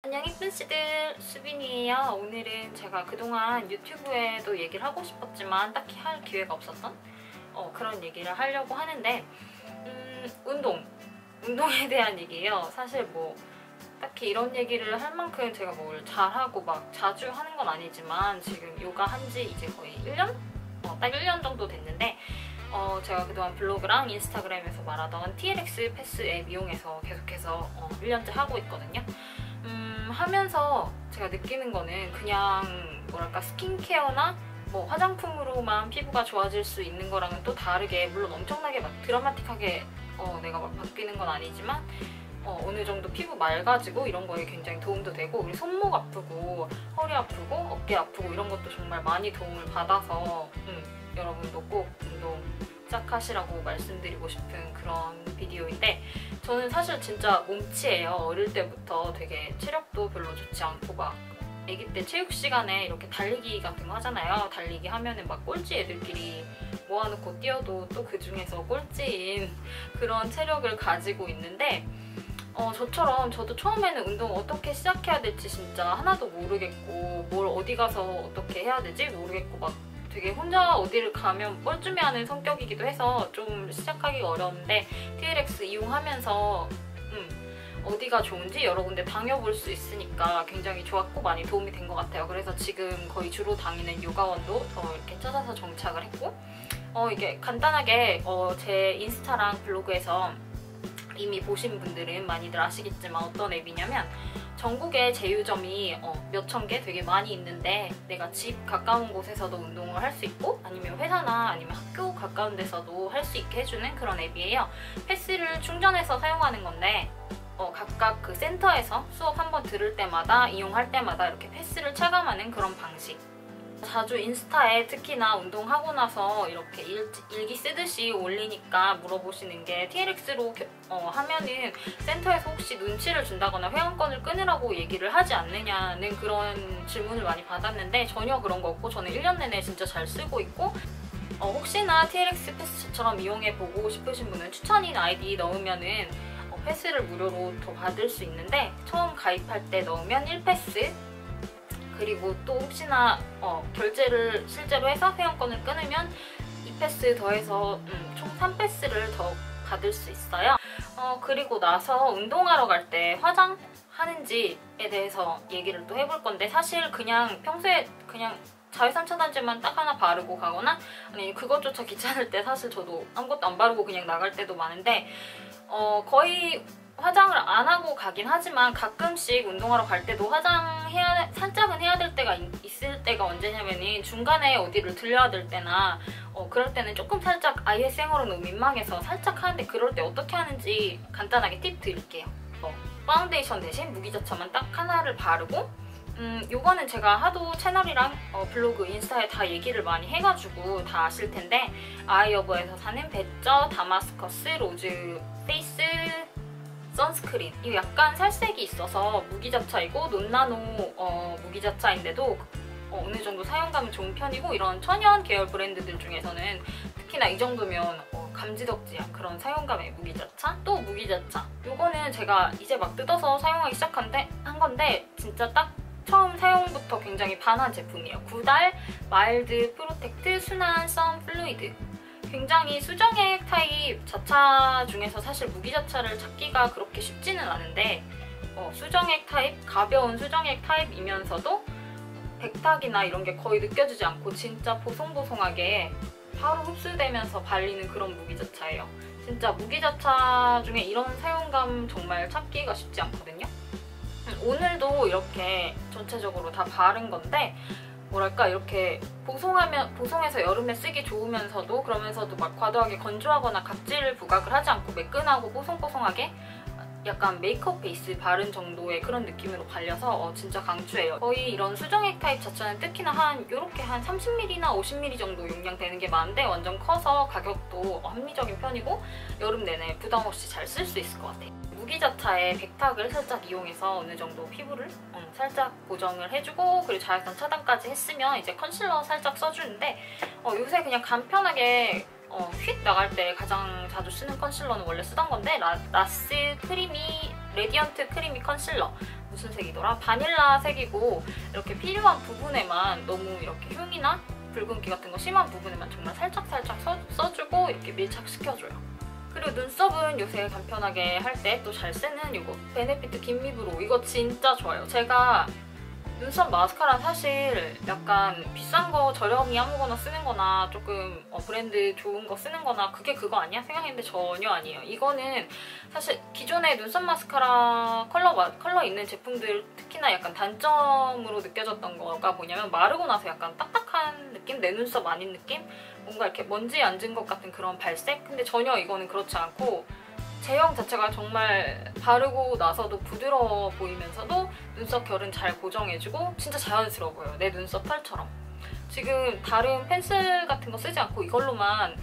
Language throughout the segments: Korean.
안녕 이쁜 씨들, 수빈이에요. 오늘은 제가 그동안 유튜브에도 얘기를 하고 싶었지만 딱히 할 기회가 없었던 그런 얘기를 하려고 하는데 운동에 대한 얘기예요. 사실 뭐 딱히 이런 얘기를 할 만큼 제가 뭘 잘하고 막 자주 하는 건 아니지만 지금 요가 한지 이제 거의 1년? 딱 1년 정도 됐는데 제가 그동안 블로그랑 인스타그램에서 말하던 TRX 패스 앱 이용해서 계속해서 1년째 하고 있거든요. 하면서 제가 느끼는 거는 그냥 뭐랄까 스킨케어나 뭐 화장품으로만 피부가 좋아질 수 있는 거랑은 또 다르게, 물론 엄청나게 막 드라마틱하게 내가 막 바뀌는 건 아니지만 어느 정도 피부 맑아지고 이런 거에 굉장히 도움도 되고, 우리 손목 아프고 허리 아프고 어깨 아프고 이런 것도 정말 많이 도움을 받아서 여러분도 꼭 운동 시작하시라고 말씀드리고 싶은 그런 비디오인데, 저는 사실 진짜 몸치예요. 어릴 때부터 되게 체력도 별로 좋지 않고 막 아기 때 체육 시간에 이렇게 달리기 같은 거 하잖아요. 달리기 하면은 막 꼴찌 애들끼리 모아놓고 뛰어도 또 그 중에서 꼴찌인 그런 체력을 가지고 있는데, 저처럼 저도 처음에는 운동 어떻게 시작해야 될지 진짜 하나도 모르겠고, 뭘 어디 가서 어떻게 해야 되지 모르겠고, 막 되게 혼자 어디를 가면 뻘쭘해하는 성격이기도 해서 좀 시작하기가 어려운데, TRX 이용하면서 어디가 좋은지 여러 군데 다녀볼 수 있으니까 굉장히 좋았고 많이 도움이 된 것 같아요. 그래서 지금 거의 주로 다니는 요가원도 이렇게 찾아서 정착을 했고, 이게 간단하게 제 인스타랑 블로그에서 이미 보신 분들은 많이들 아시겠지만 어떤 앱이냐면, 전국에 제휴점이 몇천 개 되게 많이 있는데 내가 집 가까운 곳에서도 운동을 할 수 있고, 아니면 회사나 아니면 학교 가까운 데서도 할 수 있게 해주는 그런 앱이에요. 패스를 충전해서 사용하는 건데 각각 그 센터에서 수업 한번 들을 때마다, 이용할 때마다 이렇게 패스를 차감하는 그런 방식. 자주 인스타에 특히나 운동하고 나서 이렇게 일기 쓰듯이 올리니까 물어보시는 게, TRX로 하면은 센터에서 혹시 눈치를 준다거나 회원권을 끊으라고 얘기를 하지 않느냐는 그런 질문을 많이 받았는데, 전혀 그런 거 없고 저는 1년 내내 진짜 잘 쓰고 있고, 혹시나 TRX 패스처럼 이용해보고 싶으신 분은 추천인 아이디 넣으면은 패스를 무료로 더 받을 수 있는데, 처음 가입할 때 넣으면 1패스, 그리고 또 혹시나 결제를 실제로 해서 회원권을 끊으면 2패스 더해서 총 3패스를 더 받을 수 있어요. 그리고 나서 운동하러 갈 때 화장하는지에 대해서 얘기를 또 해볼 건데, 사실 그냥 평소에 그냥 자외선 차단제만 딱 하나 바르고 가거나, 아니 그것조차 귀찮을 때 사실 저도 아무것도 안 바르고 그냥 나갈 때도 많은데, 거의 화장을 안 하고 가긴 하지만 가끔씩 운동하러 갈 때도 살짝은 해야 될 때가 있을 때가 언제냐면은 중간에 어디를 들려야 될 때나 그럴 때는 조금 살짝 아예 생얼은 너무 민망해서 살짝 하는데, 그럴 때 어떻게 하는지 간단하게 팁 드릴게요. 파운데이션 대신 무기자차만 딱 하나를 바르고, 요거는 제가 하도 채널이랑 블로그, 인스타에 다 얘기를 많이 해가지고 다 아실 텐데, 아이어버에서 사는 베쩌 다마스커스 로즈 페이스 선스크린. 이거 약간 살색이 있어서 무기자차이고 논나노 무기자차인데도 어느 정도 사용감은 좋은 편이고, 이런 천연 계열 브랜드들 중에서는 특히나 이 정도면 감지덕지한 그런 사용감의 무기자차. 또 무기자차, 요거는 제가 이제 막 뜯어서 사용하기 시작한 건데 진짜 딱 처음 사용부터 굉장히 반한 제품이에요. 구달 마일드 프로텍트 순한 선 플루이드. 굉장히 수정액 타입 자차 중에서 사실 무기자차를 찾기가 그렇게 쉽지는 않은데, 수정액 타입, 가벼운 수정액 타입이면서도 백탁이나 이런 게 거의 느껴지지 않고 진짜 보송보송하게 바로 흡수되면서 발리는 그런 무기자차예요. 진짜 무기자차 중에 이런 사용감 정말 찾기가 쉽지 않거든요. 오늘도 이렇게 전체적으로 다 바른 건데, 뭐랄까 이렇게 보송해서 여름에 쓰기 좋으면서도, 그러면서도 막 과도하게 건조하거나 각질 부각을 하지 않고 매끈하고 뽀송뽀송하게 약간 메이크업 베이스 바른 정도의 그런 느낌으로 발려서 진짜 강추해요. 거의 이런 수정액 타입 자체는 특히나 요렇게 한 30ml나 50ml 정도 용량 되는 게 많은데, 완전 커서 가격도 합리적인 편이고 여름 내내 부담 없이 잘 쓸 수 있을 것 같아요. 무기자차의 백탁을 살짝 이용해서 어느 정도 피부를 살짝 고정을 해주고, 그리고 자외선 차단까지 했으면 이제 컨실러 살짝 써주는데, 요새 그냥 간편하게 휙 나갈 때 가장 자주 쓰는 컨실러는 원래 쓰던 건데, 라스 크리미 레디언트 크리미 컨실러 무슨 색이더라? 바닐라 색이고 이렇게 필요한 부분에만 너무 이렇게 흉이나 붉은기 같은 거 심한 부분에만 정말 살짝살짝 써주고 이렇게 밀착시켜줘요. 그리고 눈썹은 요새 간편하게 할 때 또 잘 쓰는 이거 베네피트 긴미브로 이거 진짜 좋아요. 제가 눈썹 마스카라 사실 약간 비싼 거 저렴이 아무거나 쓰는 거나 조금 브랜드 좋은 거 쓰는 거나 그게 그거 아니야? 생각했는데 전혀 아니에요. 이거는 사실 기존의 눈썹 마스카라 컬러 있는 제품들 특히나 약간 단점으로 느껴졌던 거가 뭐냐면 마르고 나서 약간 딱딱한 느낌? 내 눈썹 아닌 느낌? 뭔가 이렇게 먼지 앉은 것 같은 그런 발색? 근데 전혀 이거는 그렇지 않고 제형 자체가 정말 바르고 나서도 부드러워 보이면서도 눈썹 결은 잘 고정해주고 진짜 자연스러워 보여요. 내 눈썹 털처럼. 지금 다른 펜슬 같은 거 쓰지 않고 이걸로만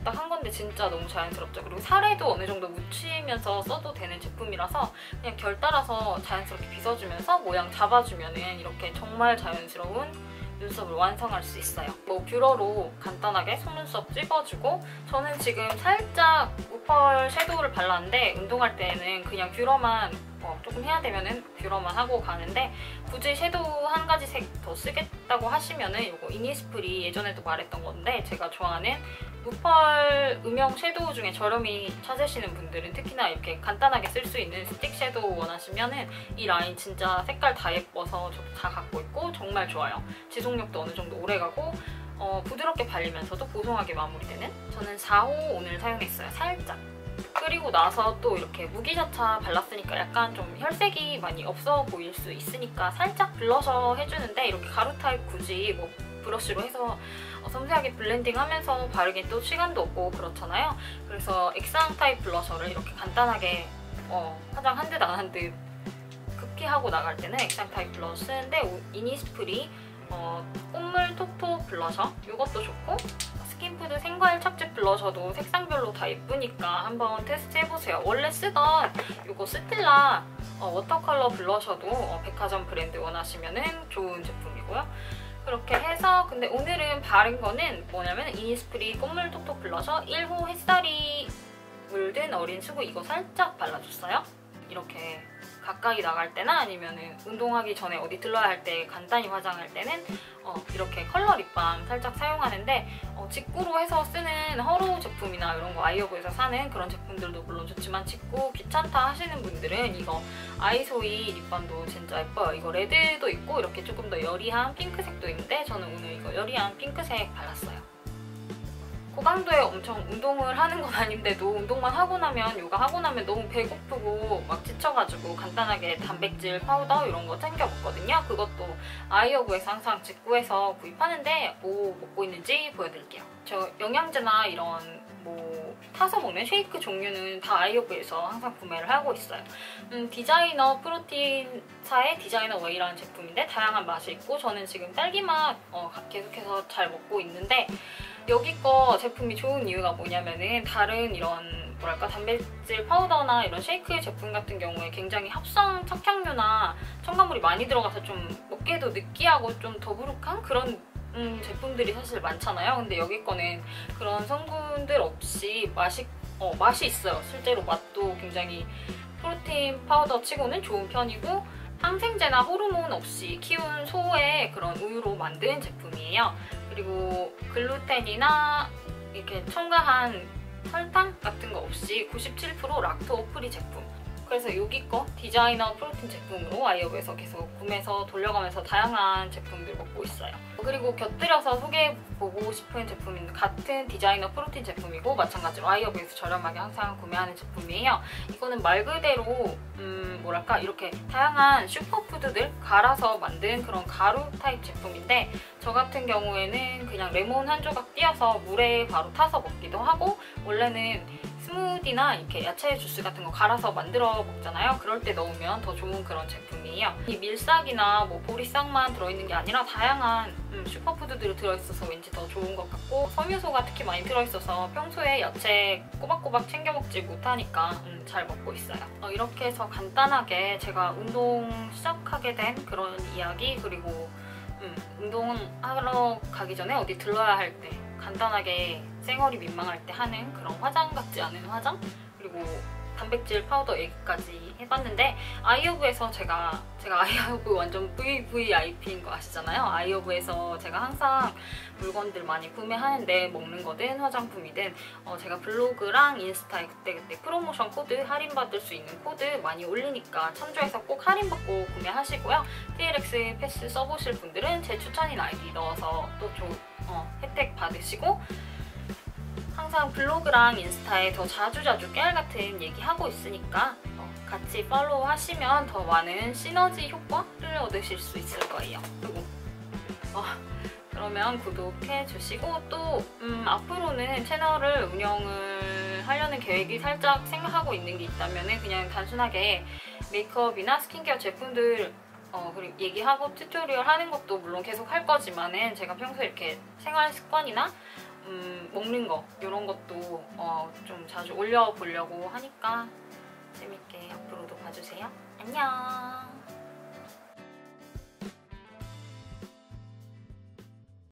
딱 한 건데 진짜 너무 자연스럽죠. 그리고 살에도 어느 정도 묻히면서 써도 되는 제품이라서 그냥 결 따라서 자연스럽게 빗어주면서 모양 잡아주면 이렇게 정말 자연스러운 눈썹을 완성할 수 있어요. 뭐 뷰러로 간단하게 속눈썹 찝어주고 저는 지금 살짝 우펄 섀도우를 발랐는데 운동할 때는 그냥 뷰러만 조금 해야 되면은 뷰러만 하고 가는데 굳이 섀도우 한 가지 색 더 쓰겠다고 하시면은 이거 이니스프리 예전에도 말했던 건데 제가 좋아하는 우펄 음영 섀도우 중에 저렴이 찾으시는 분들은 특히나 이렇게 간단하게 쓸 수 있는 스틱 섀도우 원하시면은 이 라인 진짜 색깔 다 예뻐서 저도 다 갖고 있고 정말 좋아요. 지속력도 어느 정도 오래가고 부드럽게 발리면서도 보송하게 마무리되는 저는 4호 오늘 사용했어요. 살짝. 그리고 나서 또 이렇게 무기자차 발랐으니까 약간 좀 혈색이 많이 없어 보일 수 있으니까 살짝 블러셔 해주는데 이렇게 가루 타입 굳이 뭐 브러쉬로 해서 섬세하게 블렌딩하면서 바르긴 또 시간도 없고 그렇잖아요. 그래서 액상 타입 블러셔를 이렇게 간단하게 화장 한 듯 안 한 듯 급히하고 나갈 때는 액상 타입 블러셔 쓰는데 이니스프리 꽃물 톡톡 블러셔 이것도 좋고 스킨푸드 생과일 착즙 블러셔도 색상별로 다 예쁘니까 한번 테스트 해보세요. 원래 쓰던 이거 스틸라 워터컬러 블러셔도 백화점 브랜드 원하시면 좋은 제품이고요. 그렇게 해서 근데 오늘은 바른 거는 뭐냐면 이니스프리 꽃물 톡톡 블러셔 1호 햇살이 물든 어린 수고 이거 살짝 발라줬어요. 이렇게 가까이 나갈 때나 아니면 운동하기 전에 어디 들러야 할 때 간단히 화장할 때는 이렇게 컬러 립밤 살짝 사용하는데 직구로 해서 쓰는 허로 제품이나 이런 거 아이허브에서 사는 그런 제품들도 물론 좋지만 직구 귀찮다 하시는 분들은 이거 아이소이 립밤도 진짜 예뻐요. 이거 레드도 있고 이렇게 조금 더 여리한 핑크색도 있는데 저는 오늘 이거 여리한 핑크색 발랐어요. 고강도에 엄청 운동을 하는 건 아닌데도 운동만 하고 나면 요가 하고 나면 너무 배고프고 막 지쳐가지고 간단하게 단백질 파우더 이런 거 챙겨 먹거든요. 그것도 아이허브에서 항상 직구해서 구입하는데 뭐 먹고 있는지 보여드릴게요. 저 영양제나 이런 뭐 타서 먹는 쉐이크 종류는 다 아이허브에서 항상 구매를 하고 있어요. 디자이너 프로틴사의 디자이너 웨이라는 제품인데 다양한 맛이 있고 저는 지금 딸기맛 계속해서 잘 먹고 있는데 여기 거 제품이 좋은 이유가 뭐냐면은 다른 이런 뭐랄까 단백질 파우더나 이런 쉐이크 제품 같은 경우에 굉장히 합성 착향료나 첨가물이 많이 들어가서 좀 먹기에도 느끼하고 좀 더부룩한 그런 제품들이 사실 많잖아요. 근데 여기 거는 그런 성분들 없이 맛이 있어요. 실제로 맛도 굉장히 프로틴 파우더 치고는 좋은 편이고 항생제나 호르몬 없이 키운 소의 그런 우유로 만든 제품이에요. 그리고 글루텐이나 이렇게 첨가한 설탕 같은 거 없이 97% 락토 프리 제품. 그래서 여기 거 디자이너 프로틴 제품으로 아이허브에서 계속 구매해서 돌려가면서 다양한 제품들 먹고 있어요. 그리고 곁들여서 소개해보고 싶은 제품인 같은 디자이너 프로틴 제품이고 마찬가지로 아이허브에서 저렴하게 항상 구매하는 제품이에요. 이거는 말 그대로 뭐랄까 이렇게 다양한 슈퍼푸드들 갈아서 만든 그런 가루 타입 제품인데 저 같은 경우에는 그냥 레몬 한 조각 띄어서 물에 바로 타서 먹기도 하고 원래는 스무디나 이렇게 야채 주스 같은 거 갈아서 만들어 먹잖아요. 그럴 때 넣으면 더 좋은 그런 제품이에요. 이 밀싹이나 뭐 보리싹만 들어있는 게 아니라 다양한 슈퍼푸드들이 들어있어서 왠지 더 좋은 것 같고 섬유소가 특히 많이 들어있어서 평소에 야채 꼬박꼬박 챙겨 먹지 못하니까 잘 먹고 있어요. 이렇게 해서 간단하게 제가 운동 시작하게 된 그런 이야기 그리고 운동하러 가기 전에 어디 들러야 할 때 간단하게 쌩얼이 민망할 때 하는 그런 화장 같지 않은 화장 그리고 단백질 파우더 얘기까지 해봤는데, 아이오브에서 제가 아이오브 완전 VVIP인 거 아시잖아요. 아이오브에서 제가 항상 물건들 많이 구매하는데, 먹는 거든 화장품이든 제가 블로그랑 인스타에 그때그때 프로모션 코드, 할인받을 수 있는 코드 많이 올리니까 참조해서 꼭 할인받고 구매하시고요. TRX 패스 써보실 분들은 제 추천인 아이디 넣어서 또 혜택 받으시고, 항상 블로그랑 인스타에 더 자주자주 깨알같은 얘기하고 있으니까 같이 팔로우 하시면 더 많은 시너지 효과를 얻으실 수 있을 거예요. 그리고 그러면 구독해 주시고, 또 앞으로는 채널을 운영을 하려는 계획이 살짝 생각하고 있는 게 있다면 그냥 단순하게 메이크업이나 스킨케어 제품들 그리고 얘기하고 튜토리얼 하는 것도 물론 계속 할 거지만은, 제가 평소에 이렇게 생활 습관이나 먹는 거 이런 것도 좀 자주 올려보려고 하니까 재밌게 앞으로도 봐주세요. 안녕.